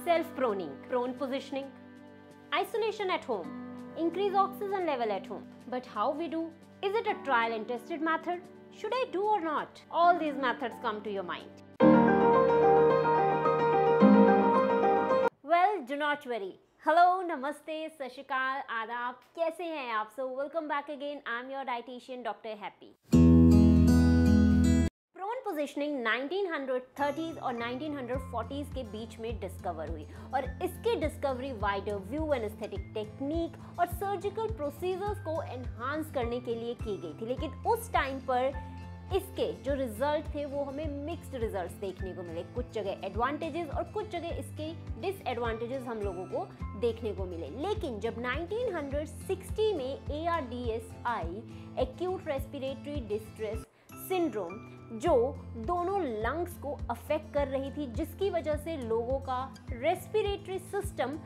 self-proning, prone positioning, isolation at home, increase oxygen level at home. But how we do? Is it a trial and tested method? Should I do or not? All these methods come to your mind. Well, do not worry. Hello, namaste, sat shri akal, आदाब, कैसे हैं आप? So welcome back again. I'm your dietitian Dr. Happy. Prone positioning 1930s और 1940s के बीच में discover हुई और इसकी discovery wider view anaesthetic technique और सर्जिकल प्रोसीजर्स को एनहांस करने के लिए की गई थी। लेकिन उस टाइम पर इसके जो रिजल्ट थे वो हमें मिक्स्ड रिजल्ट्स देखने को मिले। कुछ जगह एडवांटेजेस और कुछ जगह इसके डिसएडवांटेजेस हम लोगों को देखने को मिले। लेकिन जब 1960 में ARDS acute respiratory distress syndrome जो दोनों लंग्स को अफेक्ट कर रही थी, जिसकी वजह से लोगों का रेस्पिरेटरी सिस्टम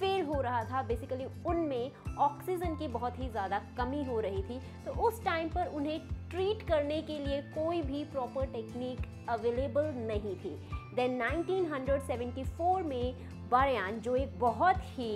फेल हो रहा था, बेसिकली उनमें ऑक्सीजन की बहुत ही ज़्यादा कमी हो रही थी, तो उस टाइम पर उन्हें ट्रीट करने के लिए कोई भी प्रॉपर टेक्निक अवेलेबल नहीं थी। देन 1974 में बरयान, जो एक बहुत ही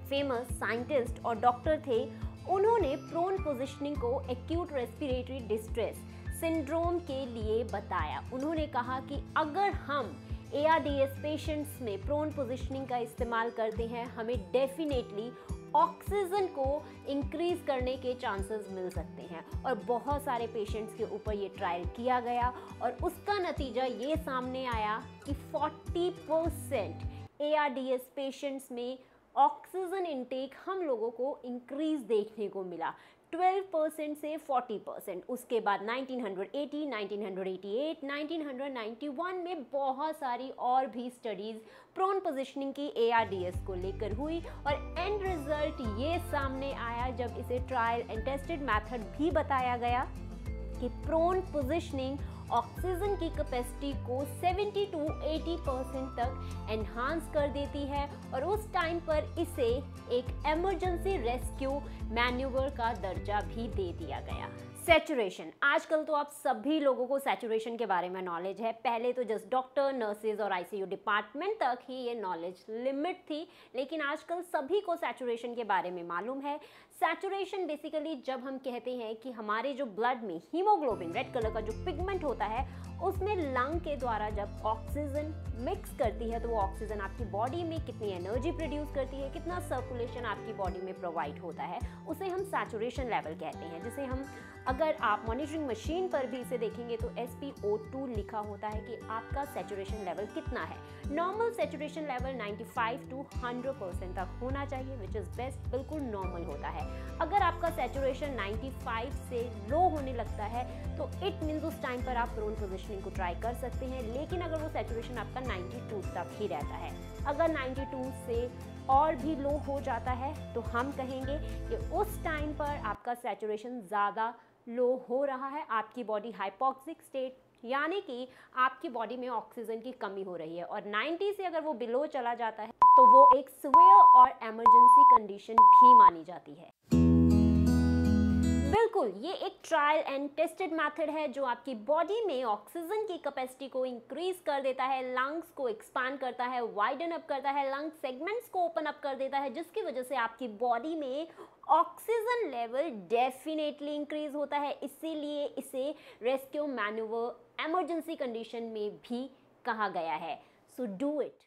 फेमस साइंटिस्ट और डॉक्टर थे, उन्होंने प्रोन पोजिशनिंग को एक्यूट रेस्पिरेटरी डिस्ट्रेस सिंड्रोम के लिए बताया। उन्होंने कहा कि अगर हम ARDS पेशेंट्स में प्रोन पोजिशनिंग का इस्तेमाल करते हैं, हमें डेफिनेटली ऑक्सीजन को इंक्रीज करने के चांसेस मिल सकते हैं। और बहुत सारे पेशेंट्स के ऊपर ये ट्रायल किया गया और उसका नतीजा ये सामने आया कि 40% ARDS पेशेंट्स में ऑक्सीजन इनटेक हम लोगों को इंक्रीज देखने को मिला, 12% से 40%। उसके बाद 1980, 1988, 1991 में बहुत सारी और भी स्टडीज़ प्रोन पोजिशनिंग की ARDS को लेकर हुई और एंड रिजल्ट ये सामने आया जब इसे ट्रायल एंड टेस्टेड मेथड भी बताया गया कि प्रोन पोजिशनिंग ऑक्सीजन की कैपेसिटी को 70 to 80% तक एनहांस कर देती है और उस टाइम पर इसे एक इमरजेंसी रेस्क्यू मैन्यूवर का दर्जा भी दे दिया गया। सैचुरेशन, आजकल तो आप सभी लोगों को सैचुरेशन के बारे में नॉलेज है। पहले तो जस्ट डॉक्टर, नर्सेज और ICU डिपार्टमेंट तक ही ये नॉलेज लिमिट थी, लेकिन आजकल सभी को सैचुरेशन के बारे में मालूम है। सैचुरेशन बेसिकली जब हम कहते हैं कि हमारे जो ब्लड में हीमोग्लोबिन, रेड कलर का जो पिगमेंट होता है, उसमें लंग के द्वारा जब ऑक्सीजन मिक्स करती है तो वो ऑक्सीजन आपकी बॉडी में कितनी एनर्जी प्रोड्यूस करती है, कितना सर्कुलेशन आपकी बॉडी में प्रोवाइड होता है, उसे हम सैचुरेशन लेवल कहते हैं। जिसे हम, अगर आप मॉनिटरिंग मशीन पर भी इसे देखेंगे तो SpO2 लिखा होता है कि आपका सैचुरेशन लेवल कितना है। नॉर्मल सैचुरेशन लेवल 95 to 100% तक होना चाहिए, विच इज़ बेस्ट, बिल्कुल नॉर्मल होता है। अगर आपका सैचुरेशन 95 से लो होने लगता है तो इट मीन्स उस टाइम पर आप प्रोन पोजिशनिंग को ट्राई कर सकते हैं। लेकिन अगर वो सैचुरेशन आपका 92 तक ही रहता है, अगर 92 से और भी लो हो जाता है तो हम कहेंगे कि उस टाइम पर आपका सैचुरेशन ज़्यादा लो हो रहा है, आपकी बॉडी हाइपोक्सिक स्टेट, यानी कि आपकी बॉडी में ऑक्सीजन की कमी हो रही है। और 90 से अगर वो बिलो चला जाता है तो वो एक सीवियर और इमरजेंसी कंडीशन भी मानी जाती है। बिल्कुल, ये एक ट्रायल एंड टेस्टेड मेथड है जो आपकी बॉडी में ऑक्सीजन की कैपेसिटी को इंक्रीज कर देता है, लंग्स को एक्सपांड करता है, वाइडन अप करता है, लंग सेगमेंट्स को ओपन अप कर देता है, जिसकी वजह से आपकी बॉडी में ऑक्सीजन लेवल डेफिनेटली इंक्रीज होता है। इसीलिए इसे रेस्क्यू मैन्यूवर इमरजेंसी कंडीशन में भी कहा गया है। So do it.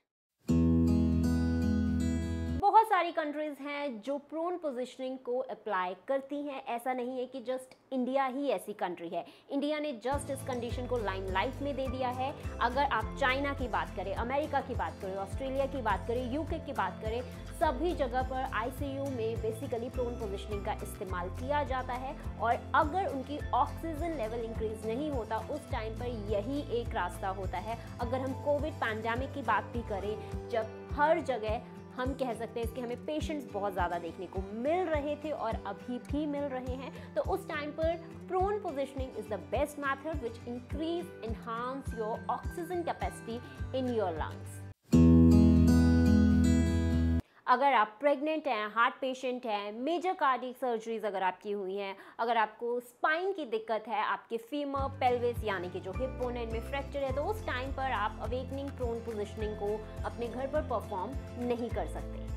बहुत सारी कंट्रीज हैं जो प्रोन पोजिशनिंग को अप्लाई करती हैं। ऐसा नहीं है कि जस्ट इंडिया ही ऐसी कंट्री है। इंडिया ने जस्ट इस कंडीशन को लाइमलाइट में दे दिया है। अगर आप चाइना की बात करें, अमेरिका की बात करें, ऑस्ट्रेलिया की बात करें, UK की बात करें, सभी जगह पर ICU में बेसिकली प्रोन पोजिशनिंग का इस्तेमाल किया जाता है। और अगर उनकी ऑक्सीजन लेवल इंक्रीज नहीं होता, उस टाइम पर यही एक रास्ता होता है। अगर हम कोविड पैंडेमिक की बात भी करें, जब हर जगह हम कह सकते हैं कि हमें पेशेंट्स बहुत ज़्यादा देखने को मिल रहे थे और अभी भी मिल रहे हैं, तो उस टाइम पर prone positioning is the best method which increase enhance your oxygen capacity in your lungs. अगर आप प्रेग्नेंट हैं, हार्ट पेशेंट हैं, मेजर कार्डियक सर्जरीज अगर आपकी हुई हैं, अगर आपको स्पाइन की दिक्कत है, आपके फीमर, पेल्विस यानी कि जो हिप बोन है इनमें फ्रैक्चर है, तो उस टाइम पर आप अवेकनिंग प्रोन पोजिशनिंग को अपने घर पर परफॉर्म नहीं कर सकते।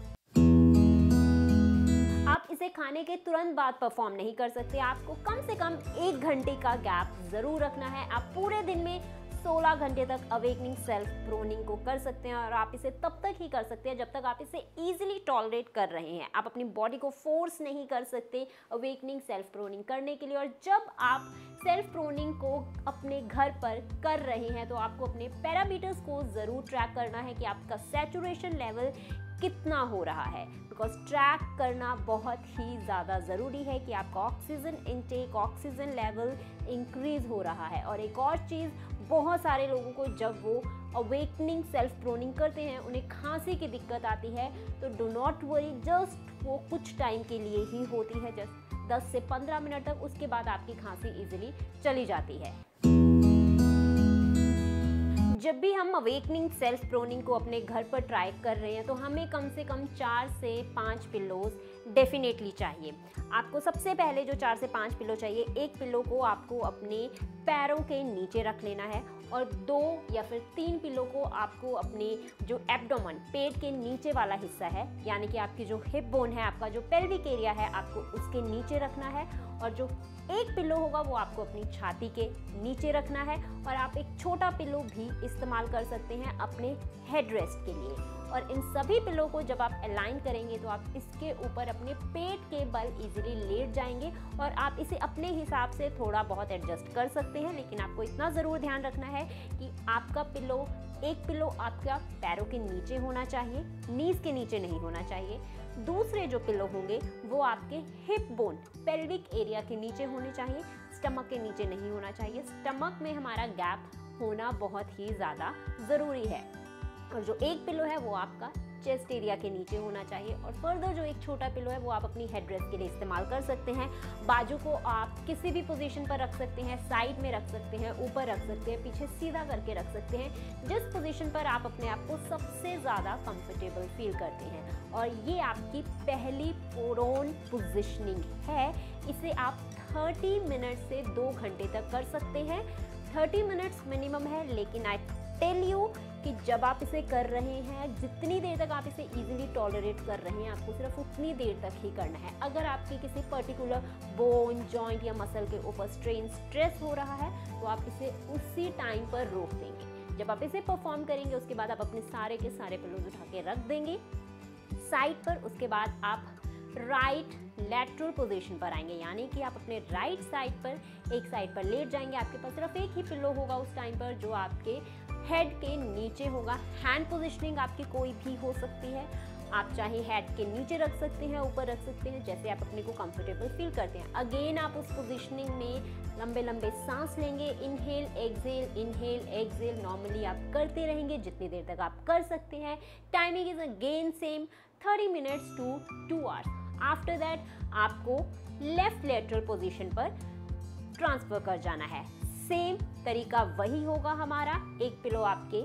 आप इसे खाने के तुरंत बाद परफॉर्म नहीं कर सकते। आपको कम से कम 1 घंटे का गैप ज़रूर रखना है। आप पूरे दिन में 16 घंटे तक अवेकनिंग सेल्फ प्रोनिंग को कर सकते हैं और आप इसे तब तक ही कर सकते हैं जब तक आप इसे ईजिली टॉलरेट कर रहे हैं। आप अपनी बॉडी को फोर्स नहीं कर सकते अवेकनिंग सेल्फ प्रोनिंग करने के लिए। और जब आप सेल्फ प्रोनिंग को अपने घर पर कर रहे हैं तो आपको अपने पैरामीटर्स को ज़रूर ट्रैक करना है कि आपका सैचुरेशन लेवल कितना हो रहा है, बिकॉज ट्रैक करना बहुत ही ज़्यादा ज़रूरी है कि आपका oxygen intake, oxygen level increase हो रहा है। और एक और चीज़, बहुत सारे लोगों को जब वो अवेकनिंग सेल्फ प्रोनिंग करते हैं उन्हें खांसी की दिक्कत आती है, तो डो नॉट वरी, जस्ट वो कुछ टाइम के लिए ही होती है, जस्ट 10 से 15 मिनट तक। उसके बाद आपकी खांसी इजीली चली जाती है। जब भी हम अवेकनिंग सेल्फ प्रोनिंग को अपने घर पर ट्राई कर रहे हैं तो हमें कम से कम 4 से 5 पिल्लोज डेफिनेटली चाहिए। आपको सबसे पहले जो 4 से 5 पिल्लो चाहिए, एक पिल्लो को आपको अपने पैरों के नीचे रख लेना है और 2 या फिर 3 पिल्लो को आपको अपने जो एब्डोमेन, पेट के नीचे वाला हिस्सा है, यानी कि आपकी जो हिप बोन है, आपका जो पेल्विक एरिया है, आपको उसके नीचे रखना है। और जो एक पिल्लो होगा वो आपको अपनी छाती के नीचे रखना है। और आप एक छोटा पिल्लो भी इस्तेमाल कर सकते हैं अपने हेड रेस्ट के लिए। और इन सभी पिल्लो को जब आप अलाइन करेंगे तो आप इसके ऊपर अपने पेट के बल इजीली लेट जाएंगे और आप इसे अपने हिसाब से थोड़ा बहुत एडजस्ट कर सकते हैं। लेकिन आपको इतना ज़रूर ध्यान रखना है कि आपका पिल्लो, एक पिल्लो आपका पैरों के नीचे होना चाहिए, नीज के नीचे नहीं होना चाहिए। दूसरे जो पिल्लो होंगे वो आपके हिप बोन, पेल्विक एरिया के नीचे होने चाहिए, स्टमक के नीचे नहीं होना चाहिए। स्टमक में हमारा गैप होना बहुत ही ज़्यादा ज़रूरी है। और जो एक पिल्लो है वो आपका चेस्ट एरिया के नीचे होना चाहिए। और फर्दर जो एक छोटा पिल्लो है वो आप अपनी हेड रेस्ट के लिए इस्तेमाल कर सकते हैं। बाजू को आप किसी भी पोजीशन पर रख सकते हैं, साइड में रख सकते हैं, ऊपर रख सकते हैं, पीछे सीधा करके रख सकते हैं, जिस पोजीशन पर आप अपने आप को सबसे ज़्यादा कंफर्टेबल फील करते हैं। और ये आपकी पहली प्रोन पोजिशनिंग है। इसे आप 30 मिनट से 2 घंटे तक कर सकते हैं। 30 मिनट्स मिनिमम है, लेकिन आई टेल यू कि जब आप इसे कर रहे हैं, जितनी देर तक आप इसे इजीली टॉलरेट कर रहे हैं, आपको सिर्फ उतनी देर तक ही करना है। अगर आपकी किसी पर्टिकुलर बोन, जॉइंट या मसल के ऊपर स्ट्रेन, स्ट्रेस हो रहा है तो आप इसे उसी टाइम पर रोक देंगे। जब आप इसे परफॉर्म करेंगे उसके बाद आप अपने सारे के सारे पिलोज उठा के रख देंगे साइड पर। उसके बाद आप राइट लैटरल पोजीशन पर आएंगे, यानी कि आप अपने राइट साइड पर एक साइड पर लेट जाएंगे। आपके पास सिर्फ एक ही पिल्लो होगा उस टाइम पर जो आपके हेड के नीचे होगा। हैंड पोजीशनिंग आपकी कोई भी हो सकती है, आप चाहे हेड के नीचे रख सकते हैं, ऊपर रख सकते हैं, जैसे आप अपने को कंफर्टेबल फील करते हैं। अगेन आप उस पोजीशनिंग में लंबे लंबे सांस लेंगे, inhale exhale, inhale exhale, normally आप करते रहेंगे जितनी देर तक आप कर सकते हैं। Timing is again same, 30 minutes to 2 hours. After that आपको लेफ्ट लेटरल पोजीशन पर ट्रांसफर कर जाना है। सेम तरीका वही होगा हमारा, एक पिलो आपके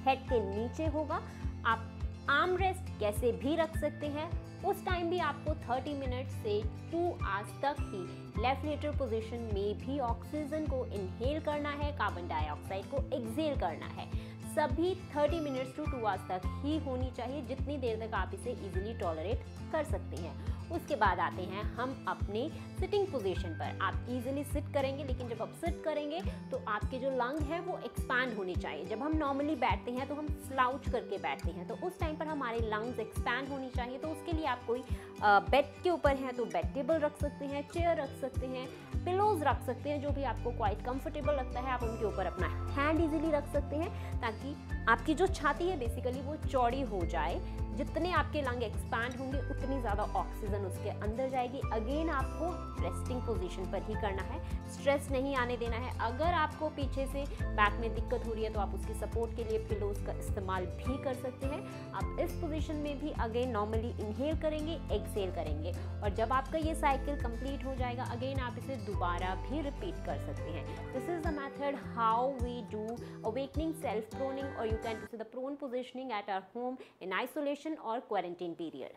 हेड के नीचे होगा। आप आर्म रेस्ट कैसे भी रख सकते हैं। उस टाइम भी आपको 30 मिनट से 2 आवर्स तक ही लेफ्ट लेटरल पोजीशन में भी ऑक्सीजन को इनहेल करना है, कार्बन डाइऑक्साइड को एक्सहेल करना है। सभी 30 मिनट्स टू 2 आवर्स तक ही होनी चाहिए, जितनी देर तक आप इसे इजीली टॉलरेट कर सकते हैं। उसके बाद आते हैं हम अपने सिटिंग पोजीशन पर। आप इजीली सिट करेंगे, लेकिन जब आप सिट करेंगे तो आपके जो लंग है वो एक्सपैंड होने चाहिए। जब हम नॉर्मली बैठते हैं तो हम स्लाउच करके बैठते हैं, तो उस टाइम पर हमारे लंग्स एक्सपैंड होनी चाहिए। तो उसके लिए आप कोई बेड के ऊपर हैं तो बेड टेबल रख सकते हैं, चेयर रख सकते हैं, पिलोज रख सकते हैं, जो भी आपको क्वाइट कंफर्टेबल लगता है। आप उनके ऊपर अपना हैंड इजीली रख सकते हैं ताकि आपकी जो छाती है बेसिकली वो चौड़ी हो जाए। जितने आपके लंग एक्सपैंड होंगे उतनी ज़्यादा ऑक्सीजन उसके अंदर जाएगी। अगेन आपको रेस्टिंग पोजीशन पर ही करना है, स्ट्रेस नहीं आने देना है। अगर आपको पीछे से बैक में दिक्कत हो रही है तो आप उसकी सपोर्ट के लिए पिलोज का इस्तेमाल भी कर सकते हैं। आप इस पोजीशन में भी अगेन नॉर्मली इनहेल करेंगे, एक्सहेल करेंगे, और जब आपका ये साइकिल कंप्लीट हो जाएगा अगेन आप इसे दोबारा भी रिपीट कर सकते हैं। This is the method how we do awakening self proning, और you you can see the prone positioning at our home in isolation or quarantine period.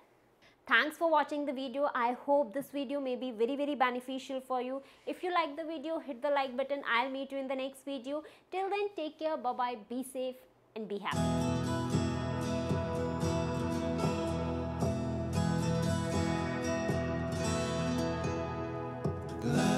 Thanks for watching the video. I hope this video may be very beneficial for you. If you like the video, hit the like button. I'll meet you in the next video. Till then, take care, bye bye, be safe and be happy. Life